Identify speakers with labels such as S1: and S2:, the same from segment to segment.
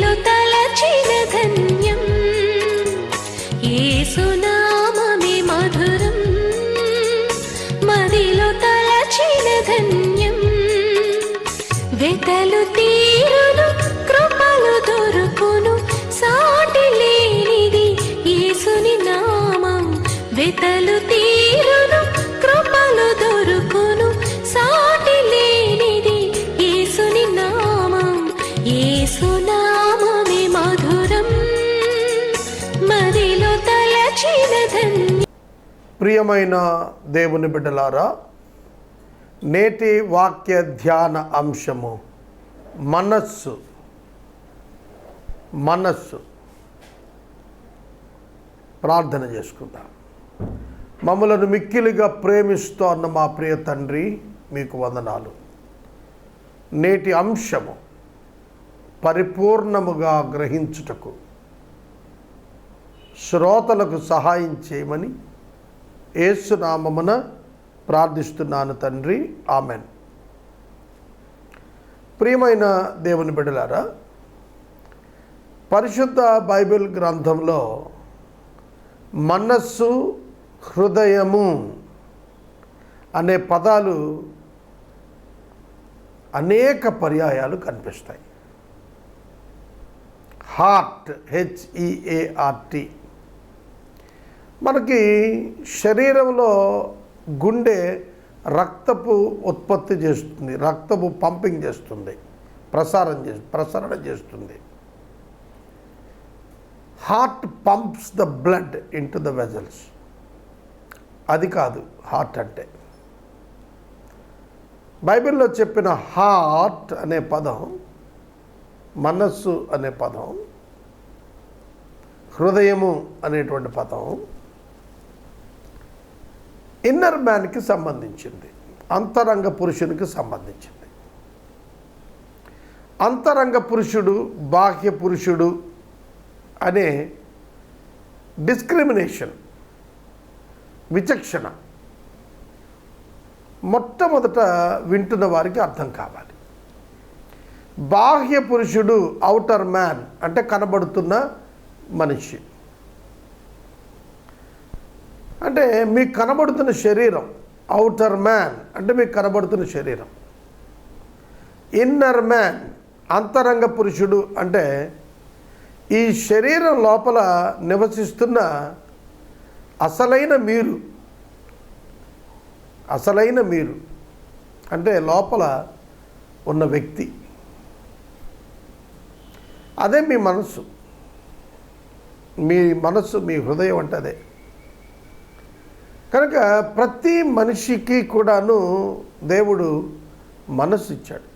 S1: మదిలో తలచిన ధన్యం యేసునామమే మధురం మదిలో తలచిన ధన్యం వెతలు తీరును కృపలు దొరుకును సాటి లేనిది యేసుని నామం వెతలు తీరును కృపలు దొరుకును సాటి లేనిది యేసుని నామం యేసునామమే మధురం మదిలో తలచిన ధన్యం.
S2: ప్రియమైన దేవుని బిడ్డలారా, నేటి వాక్య ధ్యాన అంశము మనస్సు. ప్రార్థన చేసుకుందాం. మమ్మలను మిక్కిలిగా ప్రేమిస్తోన్న మా ప్రియ తండ్రి, మీకు వందనాలు. నేటి అంశము పరిపూర్ణముగా గ్రహించుటకు శ్రోతలకు సహాయం చేయమని యేసు నామమున ప్రార్థిస్తున్నాను తండ్రి, ఆమెన్. ప్రియమైన దేవుని బిడ్డలారా, పరిశుద్ధ బైబిల్ గ్రంథంలో మనస్సు, హృదయము అనే పదాలు అనేక పర్యాయాలు కనిపిస్తాయి. Heart, HEART. మనకి శరీరంలో గుండె రక్తపు ఉత్పత్తి చేస్తుంది, రక్తపు పంపింగ్ చేస్తుంది, ప్రసరణ చేస్తుంది. Heart pumps the blood into the vessels. అది కాదు హార్ట్ అంటే. బైబిల్లో చెప్పిన హార్ట్ అనే పదం, మనస్సు అనే పదం, హృదయము అనేటువంటి పదం ఇన్నర్ మ్యాన్కి సంబంధించింది, అంతరంగ పురుషునికి సంబంధించింది. అంతరంగ పురుషుడు, బాహ్య పురుషుడు అనే డిస్క్రిమినేషన్, విచక్షణ మొట్టమొదట వింటున్న వారికి అర్థం కావాలి. బాహ్య పురుషుడు, ఔటర్ మ్యాన్ అంటే కనబడుతున్న మనిషి, అంటే మీకు కనబడుతున్న శరీరం. ఔటర్ మ్యాన్ అంటే మీకు కనబడుతున్న శరీరం. ఇన్నర్ మ్యాన్, అంతరంగ పురుషుడు అంటే ఈ శరీరం లోపల నివసిస్తున్న అసలైన మీరు అంటే లోపల ఉన్న వ్యక్తి. అదే మీ మనస్సు, మీ హృదయం అంటే అదే. కనుక ప్రతి మనిషికి కూడాను దేవుడు మనస్సు ఇచ్చాడు,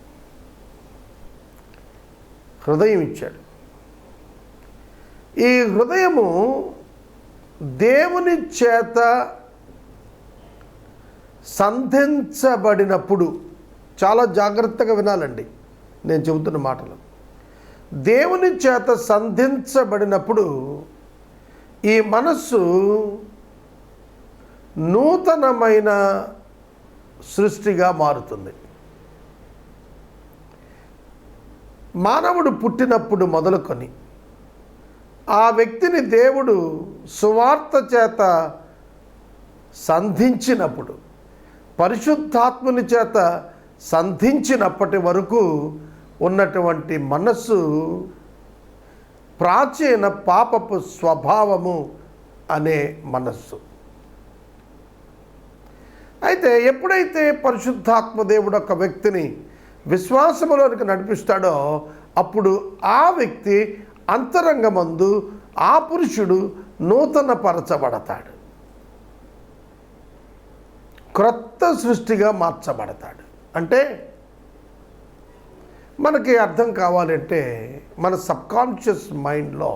S2: హృదయం ఇచ్చాడు. ఈ హృదయము దేవుని చేత సంధించబడినప్పుడు, చాలా జాగ్రత్తగా వినాలండి నేను చెబుతున్న మాటలు. దేవుని చేత సంధించబడినప్పుడు ఈ మనస్సు నూతనమైన సృష్టిగా మారుతుంది. మానవుడు పుట్టినప్పుడు మొదలుకొని ఆ వ్యక్తిని దేవుడు సువార్త చేత సంధించినప్పుడు, పరిశుద్ధాత్ముని చేత సంధించినప్పటి వరకు ఉన్నటువంటి మనస్సు ప్రాచీన పాపపు స్వభావము అనే మనస్సు. అయితే ఎప్పుడైతే పరిశుద్ధాత్మ దేవుడు ఒక వ్యక్తిని విశ్వాసములోనికి నడిపిస్తాడో అప్పుడు ఆ వ్యక్తి అంతరంగమందు ఆ పురుషుడు నూతన పరచబడతాడు, క్రొత్త సృష్టిగా మార్చబడతాడు. అంటే మనకి అర్థం కావాలంటే మన సబ్కాన్షియస్ మైండ్లో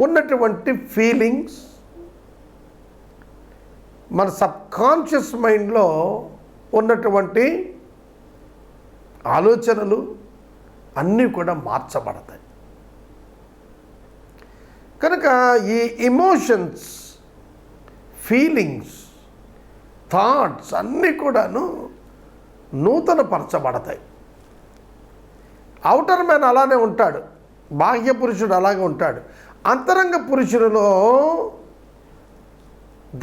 S2: ఉన్నటువంటి ఫీలింగ్స్, మన సబ్కాన్షియస్ మైండ్లో ఉన్నటువంటి ఆలోచనలు అన్నీ కూడా మార్చబడతాయి. కనుక ఈ ఎమోషన్స్, ఫీలింగ్స్, థాట్స్ అన్నీ కూడాను నూతన పరచబడతాయి. ఔటర్ మ్యాన్ అలానే ఉంటాడు, బాహ్య పురుషుడు అలాగే ఉంటాడు. అంతరంగ పురుషుడిలో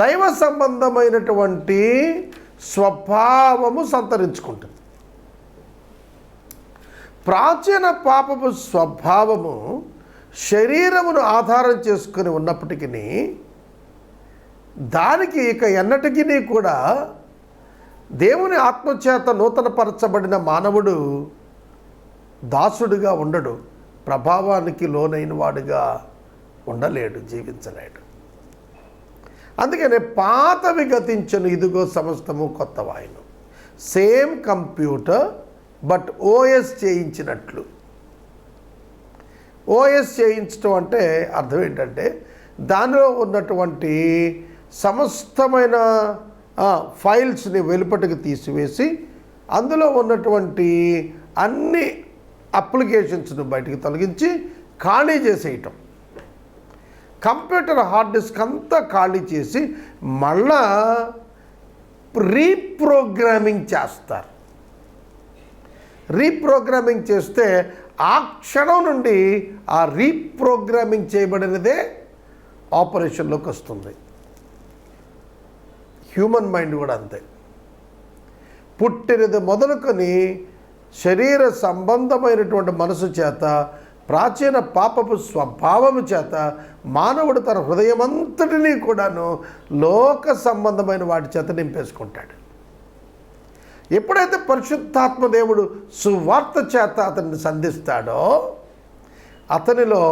S2: దైవ సంబంధమైనటువంటి స్వభావము సంతరించుకుంటుంది. ప్రాచీన పాపపు స్వభావము శరీరమును ఆధారం చేసుకుని ఉన్నప్పటికీ దానికి ఇక ఎన్నటికీ కూడా దేవుని ఆత్మచేత నూతనపరచబడిన మానవుడు దాసుడిగా ఉండడు, ప్రభావానికి లోనైన వాడుగా ఉండలేడు, జీవించలేడు. అందుకనే పాతవి గతించను, ఇదిగో సమస్తము కొత్తవాయను. సేమ్ కంప్యూటర్ బట్ ఓఎస్ చేయించినట్లు. ఓఎస్ చేయించడం అంటే అర్థం ఏంటంటే దానిలో ఉన్నటువంటి సమస్తమైన ఫైల్స్ని వెలుపటికి తీసివేసి అందులో ఉన్నటువంటి అన్ని అప్లికేషన్స్ను బయటికి తొలగించి ఖాళీ చేసేయటం. కంప్యూటర్ హార్డ్ డిస్క్ అంతా ఖాళీ చేసి మళ్ళా రీప్రోగ్రామింగ్ చేస్తారు. రీప్రోగ్రామింగ్ చేస్తే ఆ క్షణం నుండి ఆ రీప్రోగ్రామింగ్ చేయబడినదే ఆపరేషన్లోకి వస్తుంది. హ్యూమన్ మైండ్ కూడా అంతే. పుట్టినది మొదలుకొని శరీర సంబంధమైనటువంటి మనసు చేత, ప్రాచీన పాపపు స్వభావము చేత మానవుడు తన హృదయమంతటినీ కూడాను లోక సంబంధమైన వాటి చేత నింపేసుకుంటాడు. ఎప్పుడైతే పరిశుద్ధాత్మ దేవుడు సువార్త చేత అతన్ని సంధిస్తాడో అతనిలో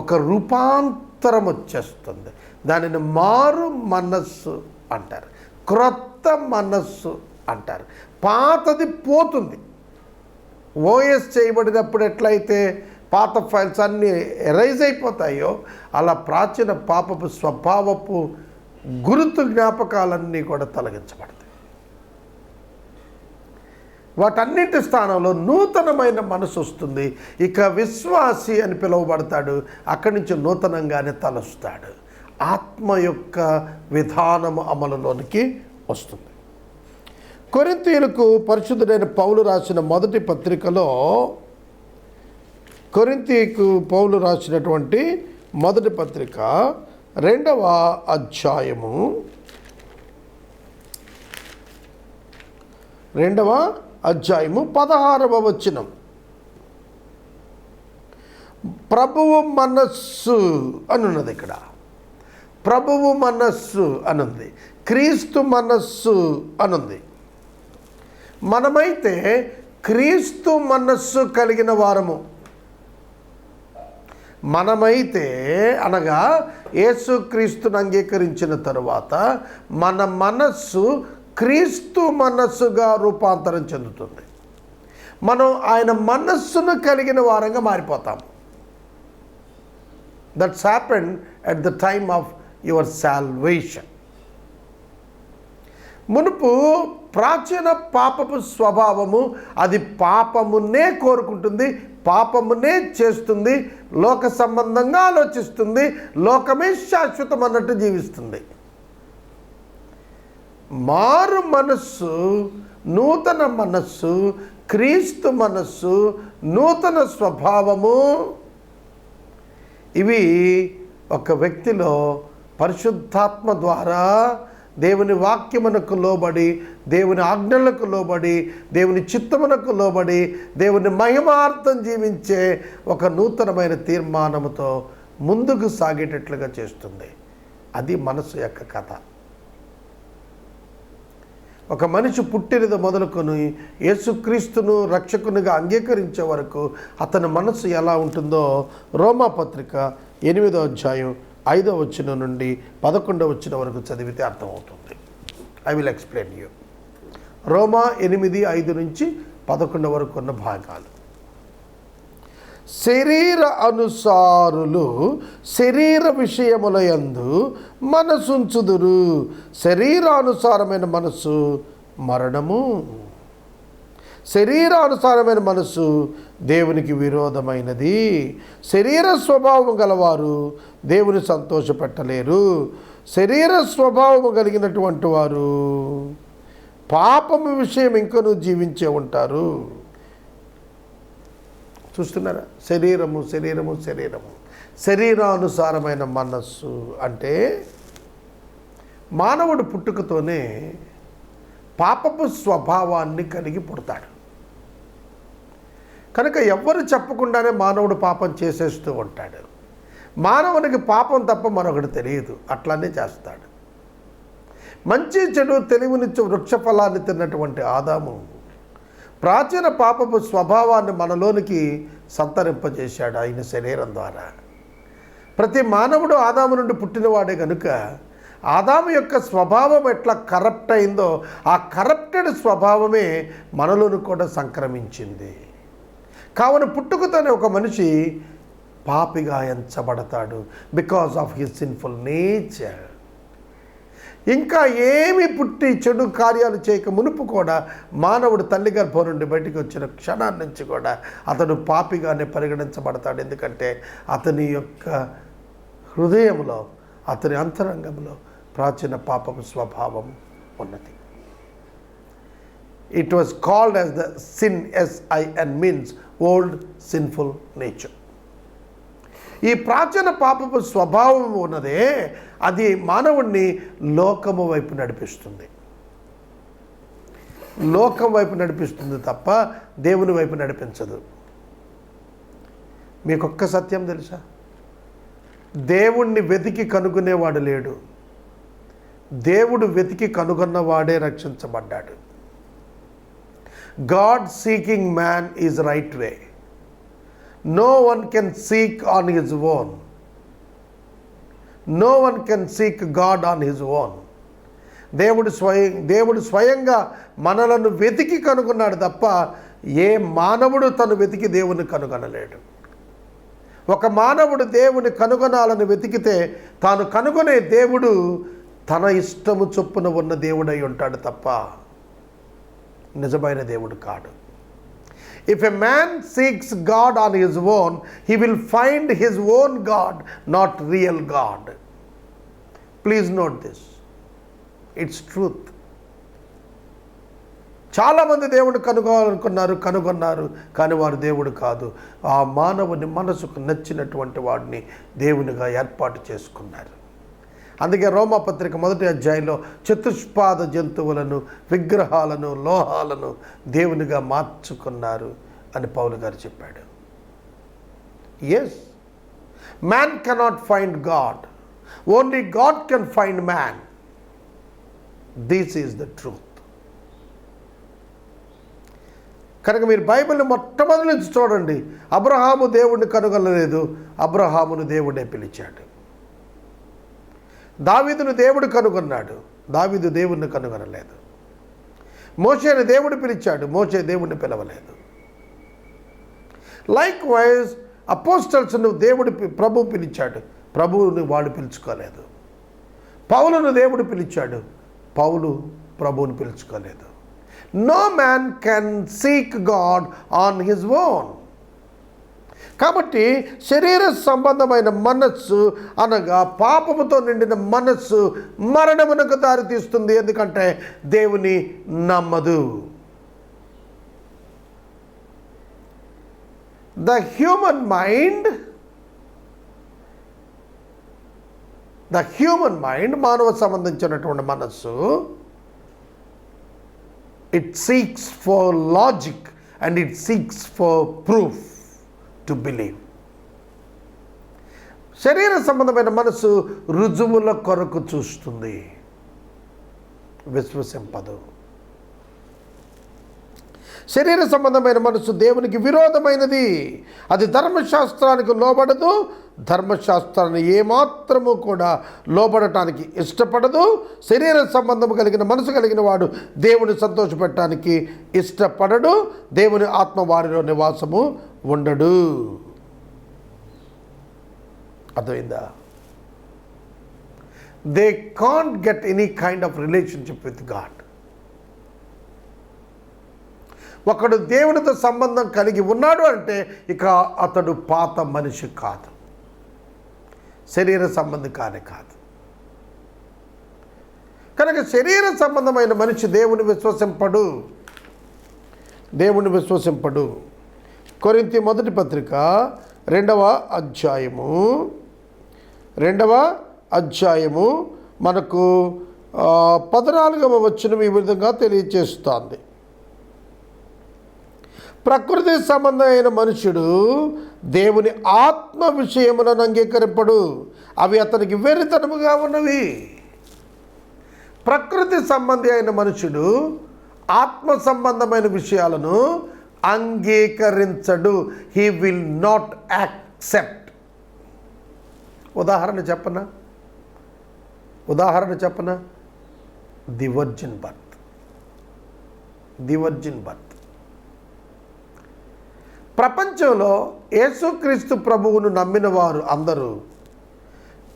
S2: ఒక రూపాంతరం వచ్చేస్తుంది. దానిని మారు మనస్సు అంటారు, క్రొత్త మనస్సు అంటారు. పాతది పోతుంది. ఓఎస్ చేయబడినప్పుడు ఎట్లయితే పాత ఫైల్స్ అన్నీ ఎరైజ్ అయిపోతాయో అలా ప్రాచీన పాపపు స్వభావపు గుర్తు జ్ఞాపకాలన్నీ కూడా తొలగించబడతాయి. వాటన్నిటి స్థానంలో నూతనమైన మనసు వస్తుంది. ఇక విశ్వాసి అని పిలువబడతాడు. అక్కడి నుంచి నూతనంగానే తలస్తాడు. ఆత్మ యొక్క విధానము అమలులోనికి వస్తుంది. కొరింథీయులకు పరిశుద్ధుడైన పౌలు రాసిన మొదటి పత్రికలో, కొరింథీయుకు పౌలు రాసినటువంటి మొదటి పత్రిక 2వ అధ్యాయము 16వ వచనం. ప్రభువు మనస్సు అనున్నది. ఇక్కడ ప్రభువు మనస్సు అనుంది, క్రీస్తు మనస్సు అనుంది. మనమైతే క్రీస్తు మనస్సు కలిగిన వారము. మనమైతే అనగా యేసుక్రీస్తును అంగీకరించిన తరువాత మన మనస్సు క్రీస్తు మనస్సుగా రూపాంతరం చెందుతుంది. మనం ఆయన మనస్సును కలిగిన వారంగా మారిపోతాము. That's happened at the time of your salvation. మునుపు ప్రాచీన పాపపు స్వభావము అది పాపమునే కోరుకుంటుంది, పాపమునే చేస్తుంది, లోక సంబంధంగా ఆలోచిస్తుంది, లోకమే శాశ్వతం అన్నట్టు జీవిస్తుంది. మారు మనస్సు, నూతన మనస్సు, క్రీస్తు మనస్సు, నూతన స్వభావము, ఇవి ఒక వ్యక్తిలో పరిశుద్ధాత్మ ద్వారా దేవుని వాక్యమునకు లోబడి, దేవుని ఆజ్ఞలకు లోబడి, దేవుని చిత్తమునకు లోబడి, దేవుని మహిమార్థం జీవించే ఒక నూతనమైన తీర్మానముతో ముందుకు సాగేటట్లుగా చేస్తుంది. అది మనసు యొక్క కథ. ఒక మనిషి పుట్టినది మొదలుకొని యేసుక్రీస్తును రక్షకునిగా అంగీకరించే వరకు అతని మనసు ఎలా ఉంటుందో రోమాపత్రిక 8వ అధ్యాయం 5వ వచనం నుండి 11వ వచనం వరకు చదివితే అర్థమవుతుంది. I will explain you. రోమా 8:5 నుంచి 11 వరకు ఉన్న భాగాలు. శరీర అనుసారులు శరీర విషయముల యందు మనసుంచుదురు. శరీరానుసారమైన మనసు మరణము, శరీరానుసారమైన మనసు దేవునికి విరోధమైనది. శరీర స్వభావం గలవారు దేవుని సంతోషపెట్టలేరు. శరీర స్వభావము కలిగినటువంటి వారు పాపము విషయం ఇంకనూ జీవించే ఉంటారు. చూస్తున్నారా? శరీరము శరీరము శరీరము, శరీరానుసారమైన మనస్సు అంటే మానవుడు పుట్టుకతోనే పాపపు స్వభావాన్ని కలిగి పుడతాడు. కనుక ఎవ్వరు చెప్పకుండానే మానవుడు పాపం చేసేస్తూ ఉంటాడు. మానవునికి పాపం తప్ప మరొకటి తెలియదు, అట్లానే చేస్తాడు. మంచి చెడు తెలివినిచ్చు వృక్ష ఫలాన్ని తిన్నటువంటి ఆదాము ప్రాచీన పాపపు స్వభావాన్ని మనలోనికి సంతరింపజేశాడు ఆయన శరీరం ద్వారా. ప్రతి మానవుడు ఆదాము నుండి పుట్టినవాడే కనుక ఆదాము యొక్క స్వభావం ఎట్లా కరప్ట్ అయిందో ఆ కరప్టెడ్ స్వభావమే మనలోని కూడా సంక్రమించింది. కావున పుట్టుకతోనే ఒక మనిషి పాపిగా ఎంచబడతాడు because of his sinful nature. ఇంకా ఏమి పుట్టి చెడు కార్యాలు చేయక మునుపు కూడా మానవుడు తల్లి గర్భం నుండి బయటికి వచ్చిన క్షణాన్ని నుంచి కూడా అతడు పాపిగానే పరిగణించబడతాడు. ఎందుకంటే అతని యొక్క హృదయంలో, అతని అంతరంగంలో ప్రాచీన పాపపు స్వభావం ఉన్నది. It was called as the sin, SIN means old sinful nature. ఈ ప్రాచీన పాపపు స్వభావం ఉన్నదే అది మానవుణ్ణి లోకము వైపు నడిపిస్తుంది. లోకం వైపు నడిపిస్తుంది తప్ప దేవుని వైపు నడిపించదు. మీకొక్క సత్యం తెలుసా? దేవుణ్ణి వెతికి కనుగొనేవాడు లేడు, దేవుడు వెతికి కనుగొన్నవాడే రక్షించబడ్డాడు. God seeking man is right way. No one can seek on his own. No one can seek God on his own. దేవుడు స్వయంగా మనలను వెతికి కనుగొన్నాడు తప్ప ఏ మానవుడు తను వెతికి దేవుని కనుగొనలేడు. ఒక మానవుడు దేవుని కనుగొనాలని వెతికితే తాను కనుగొనే దేవుడు తన ఇష్టము చొప్పున ఉన్న దేవుడై ఉంటాడు తప్ప నిజమైన దేవుడు కాడు. If a man seeks God on his own, he will find his own God, not real God. Please note this. It's truth. చాలామంది దేవుడు కనుగొన్నారు కానీ వారు దేవుడు కాదు. ఆ మానవుని మనసుకు నచ్చినటువంటి వాడిని దేవునిగా ఏర్పాటు చేసుకున్నారు. అందుకే రోమాపత్రిక 1వ అధ్యాయంలో చతుష్పాద జంతువులను, విగ్రహాలను, లోహాలను దేవునిగా మార్చుకున్నారు అని పౌలు గారు చెప్పాడు. Yes, man cannot find God, only God can find man. This is the truth. కనుక మీరు బైబిల్ని మొట్టమొదటి నుంచి చూడండి. అబ్రహాము దేవుడిని కనుగొనలేదు, అబ్రహామును దేవుడే పిలిచాడు. దావీదును దేవుడు కనుగొన్నాడు, దావీదు దేవుడిని కనుగొనలేదు. మోషేని దేవుడు పిలిచాడు, మోషే దేవుడిని పిలవలేదు. లైక్ వైజ్ అపోస్టల్స్ను దేవుడు ప్రభు పిలిచాడు, ప్రభువుని వాడు పిలుచుకోలేదు. పౌలును దేవుడు పిలిచాడు, పౌలు ప్రభువుని పిలుచుకోలేదు. No man can seek God on his own. కాబట్టి శరీర సంబంధమైన మనస్సు అనగా పాపముతో నిండిన మనస్సు మరణమునకు దారితీస్తుంది. ఎందుకంటే దేవుని నమ్మదు. ద హ్యూమన్ మైండ్ మానవ సంబంధించినటువంటి మనస్సు, it seeks for logic and it seeks for proof to believe. శరీర సంబంధమైన మనసు రుజువుల కొరకు చూస్తుంది, విశ్వసింపదు. శరీర సంబంధమైన మనసు దేవునికి విరోధమైనది. అది ధర్మశాస్త్రానికి లోబడదు, ధర్మశాస్త్రాన్ని ఏమాత్రము కూడా లోబడటానికి ఇష్టపడదు. శరీర సంబంధం కలిగిన మనసు కలిగిన వాడు దేవుని సంతోషపెట్టడానికి ఇష్టపడడు. దేవుని ఆత్మ వారిలో నివాసము ఉండడు. అర్థమైందా? They can't get any kind of relationship with God. ఒకడు దేవునితో సంబంధం కలిగి ఉన్నాడు అంటే ఇక అతడు పాత మనిషి కాదు, శరీర సంబంధి కాదు. కనుక శరీర సంబంధమైన మనిషి దేవుని విశ్వసింపడు. కొరింథీ మొదటి పత్రిక రెండవ అధ్యాయము మనకు 14వ వచనం ఈ విధంగా తెలియచేస్తోంది. ప్రకృతి సంబంధమైన మనుషుడు దేవుని ఆత్మ విషయములను అంగీకరింపడు, అవి అతనికి వెర్రితనముగా ఉన్నవి. ప్రకృతి సంబంధి అయిన మనుషుడు ఆత్మ సంబంధమైన విషయాలను అంగీకరించడు. He will not accept. ఉదాహరణ చెప్పనా? The virgin birth. ప్రపంచంలో యేసుక్రీస్తు ప్రభువును నమ్మిన వారు అందరూ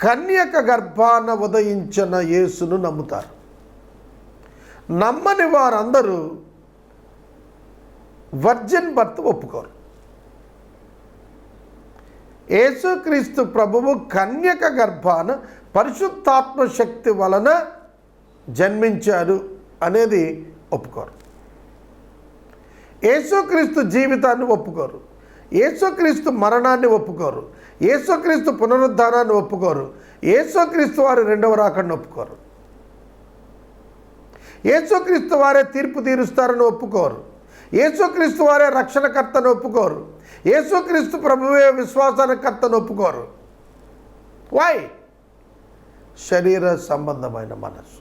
S2: కన్యక గర్భాన ఉదయించిన యేసును నమ్ముతారు. నమ్మని వారందరూ వర్జిన్ బర్త్ ఒప్పుకోరు. యేసుక్రీస్తు ప్రభువు కన్యక గర్భాన పరిశుద్ధాత్మ శక్తి వలన జన్మించారు అనేది ఒప్పుకోరు. యేసుక్రీస్తు జీవితాన్ని ఒప్పుకోరు. యేసుక్రీస్తు మరణాన్ని ఒప్పుకోరు. యేసుక్రీస్తు పునరుద్ధానాన్ని ఒప్పుకోరు. యేసుక్రీస్తు వారి రెండవ రాకడను ఒప్పుకోరు. యేసుక్రీస్తు వారే తీర్పు తీరుస్తారని ఒప్పుకోరు. యేసుక్రీస్తు వారే రక్షణకర్తను ఒప్పుకోరు. యేసుక్రీస్తు ప్రభువే విశ్వాసకర్తను ఒప్పుకోరు. వై? శరీర సంబంధమైన మనసు,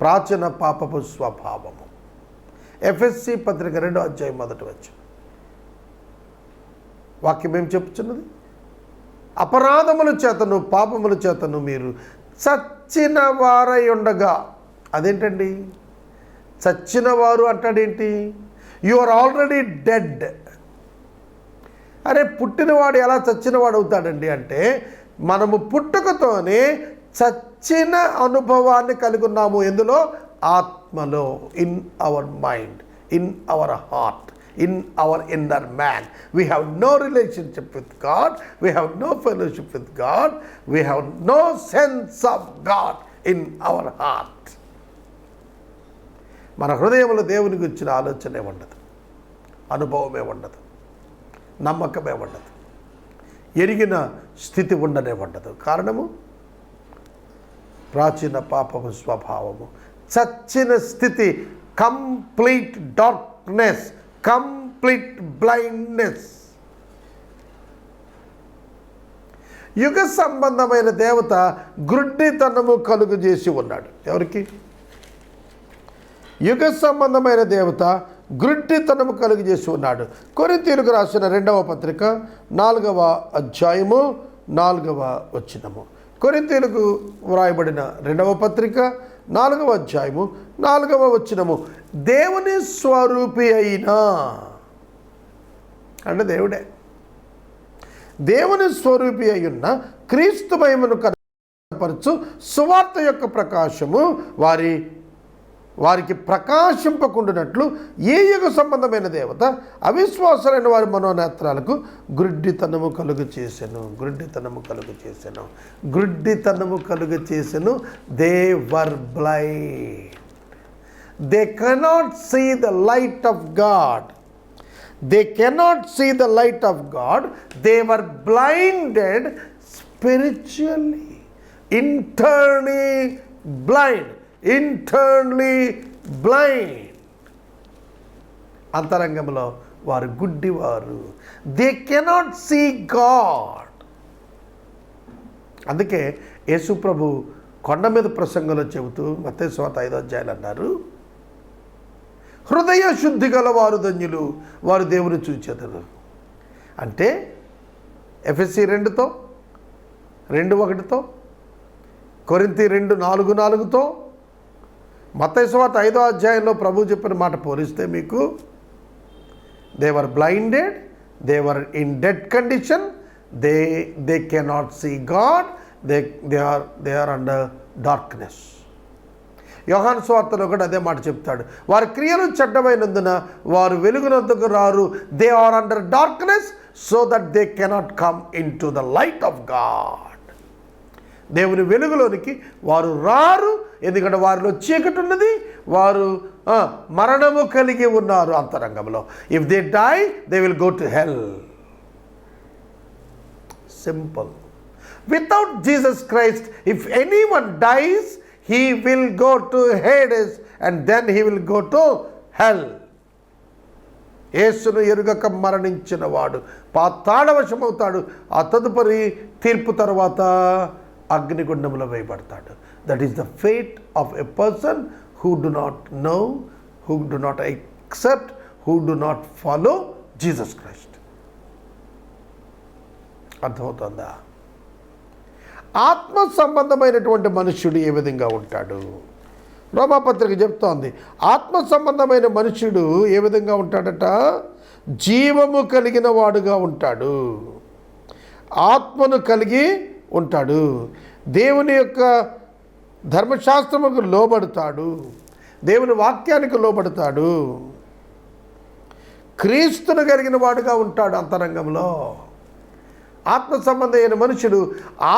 S2: ప్రాచీన పాపపు స్వభావము. ఎఫ్ఎస్సి పత్రిక 2వ అధ్యాయం 1వ వచనం వాక్యం ఏం చెప్పుచున్నది? అపరాధముల చేతను పాపముల చేతను మీరు చచ్చిన వారై ఉండగా. అదేంటండి చచ్చిన వారు అంటాడేంటి? You are already dead. అరే పుట్టినవాడు ఎలా చచ్చినవాడు అవుతాడండి అంటే, మనము పుట్టుకతోనే చచ్చిన అనుభవాన్ని కలిగి ఉన్నాము. ఎందులో? ఆత్మలో. In our mind, in our heart, in our inner man. We have no relationship with God. We have no fellowship with God. We have no sense of God in our heart. మన హృదయంలో దేవుని గురించిన ఆలోచనే ఉండదు, అనుభవమే ఉండదు, నమ్మకమే ఉండదు, ఎరిగిన స్థితి ఉండనే ఉండదు. కారణము ప్రాచీన పాపము స్వభావము, చచ్చిన స్థితి, కంప్లీట్ డార్క్నెస్, కంప్లీట్ బ్లైండ్నెస్. యుగ సంబంధమైన దేవత గ్రుడ్డితనము కలుగు చేసి ఉన్నాడు. ఎవరికి? యుగ సంబంధమైన దేవత గ్రుడ్డితనము కలుగు చేసి ఉన్నాడు. కొరింథీయులకు రాసిన 2వ పత్రిక 4వ అధ్యాయము 4వ వచనము. కొరింథీయులకు వ్రాయబడిన 2వ పత్రిక 4వ అధ్యాయము 4వ వచనము. దేవుని స్వరూపి అయినా అంటే దేవుడే, దేవుని స్వరూపి అయ్యున్న క్రీస్తు మహిమను కనపరచు సువార్త యొక్క ప్రకాశము వారికి ప్రకాశింపకుండానట్లు ఏ యుగ సంబంధమైన దేవత అవిశ్వాసులైన వారి మనోనేత్రాలకు గ్రుడ్డితనము కలుగు చేసెను. They were blind. They cannot see the light of God. They were blinded spiritually. Internally blind. అంతరంగంలో వారు గుడ్డివారు. They cannot see God. అందుకే యేసు ప్రభు కొండ మీద ప్రసంగంలో చెబుతూ మత్తయి సువార్త 5వ అధ్యాయంలో అన్నారు, హృదయ శుద్ధి గల వారు ధన్యులు, వారు దేవుని చూచెదరు. అంటే ఎఫెసీ 2:1తో, కొరింథీ 2:4-4తో, మత్తయి సువార్త 5వ అధ్యాయంలో ప్రభు చెప్పిన మాట పోలిస్తే మీకు they were blinded, they were in dead condition, they cannot see God, they are under darkness. యోహాను సువార్తలో కూడా అదే మాట చెప్తాడు, వారి క్రియలు చెడ్డమైనందున వారు వెలుగునందుకు రారు. They are under darkness so that they cannot come in to the light of God. దేవుని వెలుగులోనికి వారు రారు, ఎందుకంటే వారిలో చీకటి ఉన్నది, వారు మరణము కలిగి ఉన్నారు అంతరంగంలో. If they die they will go to hell. Simple. Without Jesus Christ if anyone dies he will go to Hades and then he will go to hell. యేసును ఎరుగక మరణించిన వాడు పాతాళవశమవుతాడు. ఆ తదుపరి తీర్పు తర్వాత అగ్నిగుండంలో వేయబడతాడు. That is the fate of a person who do not know, who do not accept, who do not follow Jesus Christ. అర్థమవుతుందా? ఆత్మ సంబంధమైనటువంటి మనుష్యుడు ఏ విధంగా ఉంటాడు? రోమాపత్రిక చెప్తోంది, ఆత్మ సంబంధమైన మనుష్యుడు ఏ విధంగా ఉంటాడట? జీవము కలిగిన వాడుగా ఉంటాడు, ఆత్మను కలిగి ఉంటాడు, దేవుని యొక్క ధర్మశాస్త్రముకు లోబడతాడు, దేవుని వాక్యానికి లోబడతాడు, క్రీస్తును కలిగిన వాడుగా ఉంటాడు అంతరంగంలో. ఆత్మ సంబంధమైన మనుషుడు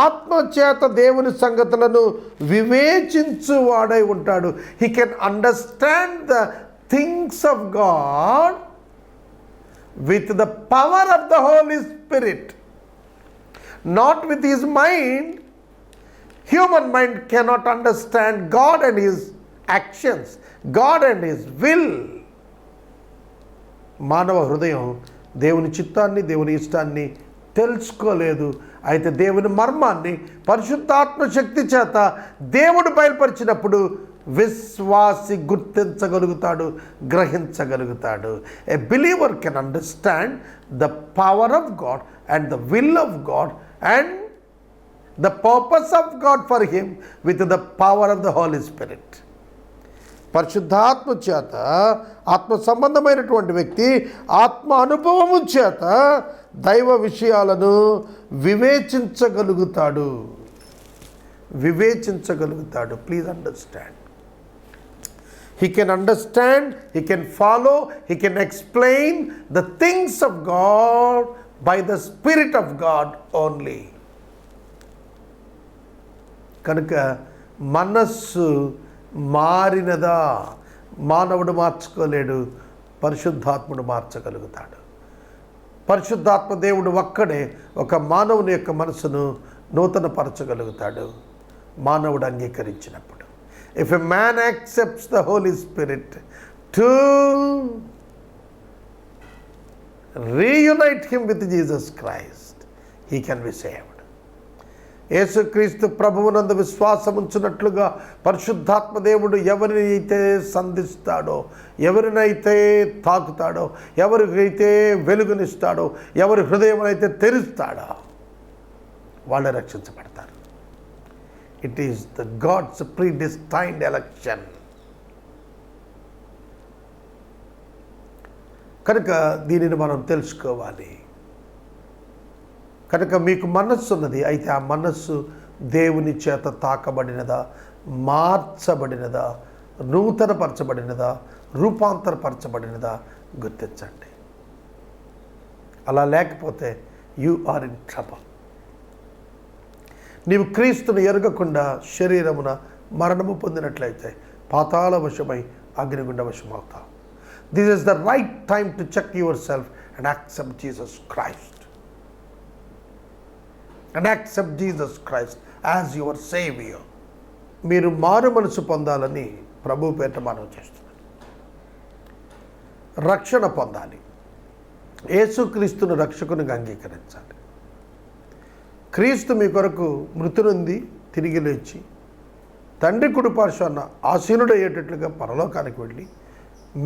S2: ఆత్మచేత దేవుని సంగతులను వివేచించువాడై ఉంటాడు. He can understand the things of God with the power of the Holi Spirit, not with his mind. Human mind cannot understand God and his actions, God and his will. మానవ హృదయం దేవుని చిత్తాన్ని, దేవుని ఇష్టాన్ని తెలుసుకోలేదు. అయితే దేవుని మర్మాన్ని పరిశుద్ధాత్మ శక్తి చేత దేవుడు బయలుపరిచినప్పుడు విశ్వాసి గుర్తించగలుగుతాడు, గ్రహించగలుగుతాడు. A believer can understand the power of God and the will of God and the purpose of God for him with the power of the Holi spirit. పరిశుద్ధాత్మ చేత, ఆత్మ సంబంధమైనటువంటి వ్యక్తి ఆత్మ అనుభవము చేత దైవ విషయాలను వివేచించగలుగుతాడు. Please understand. He can understand, he can follow, he can explain the things of God by the spirit of God only. కనుక మనస్సు మారినదా? మానవుడు మార్చుకోలేడు, పరిశుద్ధాత్ముడు మార్చగలుగుతాడు. పరిశుద్ధాత్మ దేవుడు ఒక్కడే ఒక మానవుని యొక్క మనసును నూతనపరచగలుగుతాడు, మానవుడు అంగీకరించినప్పుడు. If a man accepts the Holi spirit to reunite him with Jesus Christ, he can be saved. యేసుక్రీస్తు ప్రభువునందు విశ్వాసం ఉంచినట్లుగా పరిశుద్ధాత్మ దేవుడు ఎవరినైతే సంధిస్తాడో, ఎవరినైతే తాకుతాడో, ఎవరికైతే వెలుగునిస్తాడో, ఎవరి హృదయం అయితే తెరుస్తాడో వాళ్ళే రక్షించబడతారు. It is the God's predestined election. కనుక దీనిని మనం తెలుసుకోవాలి. కనుక మీకు మనస్సు ఉన్నది, అయితే ఆ మనస్సు దేవుని చేత తాకబడినదా, మార్చబడినదా, నూతనపరచబడినదా, రూపాంతరపరచబడినదా గుర్తించండి. అలా లేకపోతే యు ఆర్ ఇన్ ట్రబుల్. నీవు క్రీస్తును ఎరగకుండా శరీరమున మరణము పొందినట్లయితే పాతాళ వశమై అగ్నిగుండ వశమవుతావు. This is the right time to check yourself and accept Jesus Christ. And accept Jesus Christ as your Savior. మీరు మారు మనసు పొందాలని ప్రభు పేట మనం చేస్తున్నాం. రక్షణ పొందాలి, యేసుక్రీస్తును రక్షకునిగా అంగీకరించాలి. క్రీస్తు మీ కొరకు మృతి నొంది తిరిగి లేచి తండ్రి కుడి పార్శ్వాన ఆసీనుడయ్యేటట్లుగా పరలోకానికి వెళ్ళి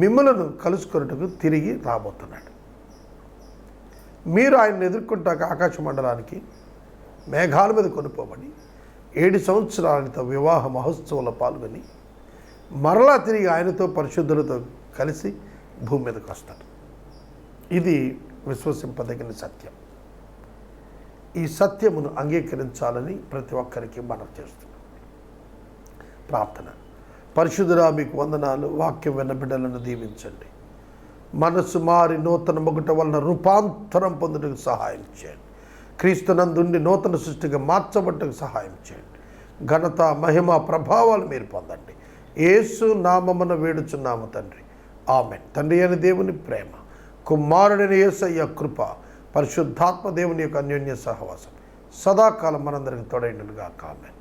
S2: మిమ్మలను కలుసుకున్నట్టుకు తిరిగి రాబోతున్నాడు. మీరు ఆయన్ని ఎదుర్కొంటాక ఆకాశ మండలానికి మేఘాల మీద కొనుక్కోబడి 7 సంవత్సరాలతో వివాహ మహోత్సవంలో పాల్గొని మరలా తిరిగి ఆయనతో పరిశుద్ధులతో కలిసి భూమి మీదకి వస్తారు. ఇది విశ్వసింపదగిన సత్యం. ఈ సత్యమును అంగీకరించాలని ప్రతి ఒక్కరికి మనం చేస్తున్నాం. ప్రార్థన. పరిశుద్ధుడా, మీకు వందనాలు. వాక్యం విన్న బిడ్డలను దీవించండి. మనస్సు మారి నూతన మొగుట వలన రూపాంతరం పొందుటకు సహాయం చేయండి. క్రీస్తునందుండి నూతన సృష్టిగా మార్చబట్టకు సహాయం చేయండి. ఘనత, మహిమ, ప్రభావాలు మీరు పొందండి. యేసు నామమున వేడుచున్నాము తండ్రి, ఆమేన్. తండ్రి అయిన దేవుని ప్రేమ, కుమారుడైన యేసయ్య కృప, పరిశుద్ధాత్మ దేవుని యొక్క అన్యోన్య సహవాసం సదాకాలం మనందరికి తోడైండునుగాక. ఆమేన్.